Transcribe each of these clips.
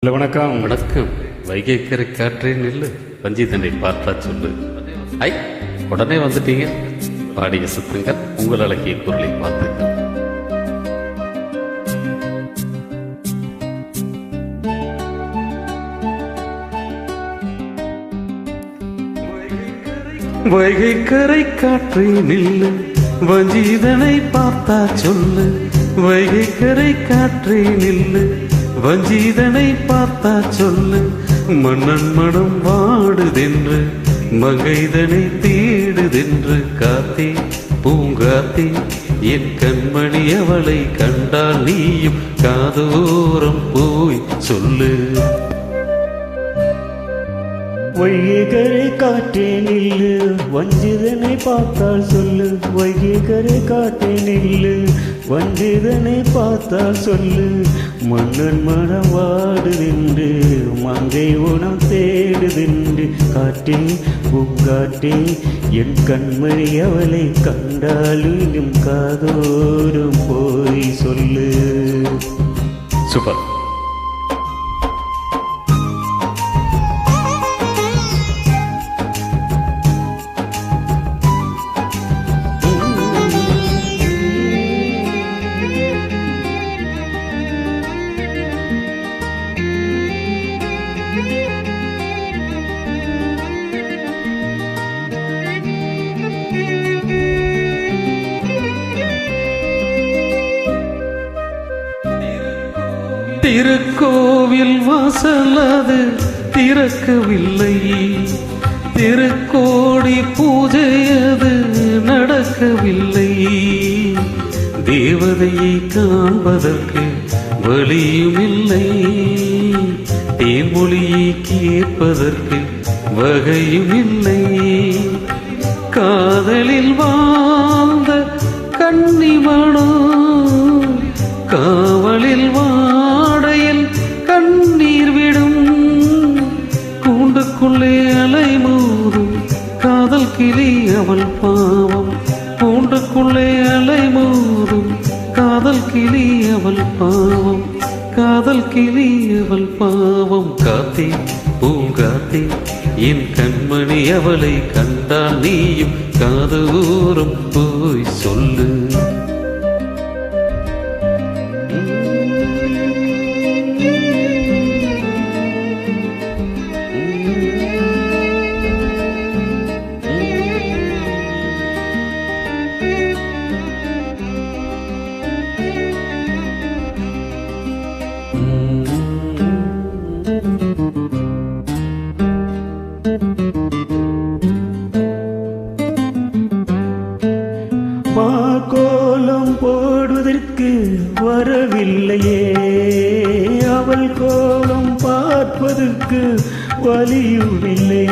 இல்லை வணக்கம். வணக்கம். வைகைக்கரை காற்றே நில்லு, வஞ்சிதனை பார்த்தா சொல்லு. ஐ, உடனே வந்துட்டீங்க. பாடிய சுத்துங்கள், உங்கள் அழகிய குரலை பார்த்துங்க. வைகைக்கரை காற்றே நில்லு, வஞ்சிதனை பார்த்தா சொல்லு. வைகைக்கரை காற்றே நில்லு, வஞ்சிதனை பார்த்தா சொல்லு. மன்னன் மனம் வாடுதென்று, மங்கைதனை தேடுதென்று. காத்தே பூங்காத்தே, என் கண்மணி அவளை கண்டால் நீயும் காதோரம் போய் சொல்லு. வைகைக்கரை காற்றே நில்லு, வஞ்சிதனை பார்த்தால் சொல்லு. வைகைக்கரை காற்றே நில்லு, வஞ்சிதனை பார்த்தால் சொல்லு. மன்னன் மனம் வாடுதென்று, மங்கை உணம் தேடுதென்று. காற்றே பூங்காற்றே, என் கண்மணி அவளை கண்டாலும் காதோறும் போய் சொல்லு. சூப்பர். திருக்கோவில் வாசலது திறக்கவில்லை, திருக்கோடி பூஜையது நடக்கவில்லை. தேவதையை காண்பதற்கு வழியும் இல்லை, தேன்மொழியை கேட்பதற்கு வகையும் இல்லை. காதலில் வாழ்ந்த கன்னிமணோ, காவலில் வாடையில் கண்ணீர் விடும். கூண்டுக்குள்ளே அலை மோதும் காதல் கிளி அவள் பாவம். கூண்டுக்குள்ளே அலை மோதும் காதல் கிளி அவள் பாவம். காதல் கிளி அவள் பாவம். காத்தே பூங்காத்தே, என் கண்மணி அவளை கண்டால் நீயும் காதோரம் போய் சொல்லு. கோலம் போடுவதற்கு வரவில்லையே, அவள் கோலம் பார்ப்பதற்கு வலியுமில்லை.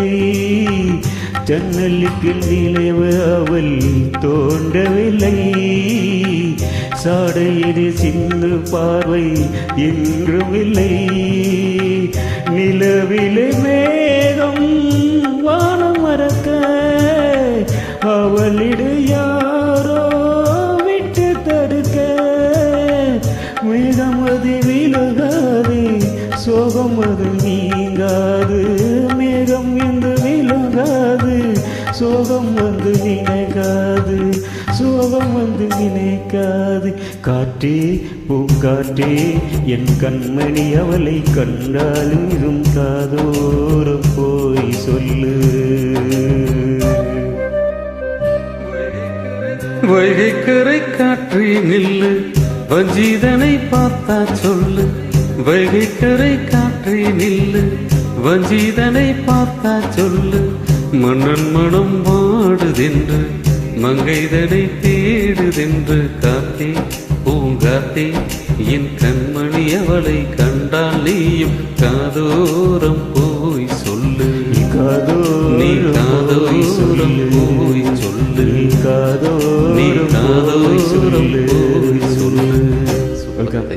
ஜன்னலுக்கு நிலவு அவள் தோன்றவில்லை, சாடையது சிந்து பார்வை என்றும் இல்லை. நிலவிலே மேகம் வானம் மறக்க, அவளிடு யாரோ விட்டு தடுக்க. மேகம் அது விலகாது, சோகம் அது நீங்காது. மேகம் என்று விலகாது, சோகம் வந்து நினைக்காது. சோகம் வந்து நினைக்காது. காற்றே பூங்காற்றே, என் கண்மணி அவளை கண்டாலும் காதோரம் போய் சொல்லு. வைகைக்கரை காற்றே நில்லு, வஞ்சிதனை பார்த்தா சொல்லு. வைகைக்கரை காற்றே நில்லு, வஞ்சிதனை பார்த்தா சொல்லு. மன்னன் மனம் வாடுதென்று, மங்கைதனை தேடுதென்று. காத்தே பூங்காத்தே, என் கண்மணி அவளை கண்டால் நீயும் காதோரம் போய் சொல்லு. நீ காதோரம் போய் சொல்லு. நீ காதோரம் போய் சொல்லு. வெல்கம்.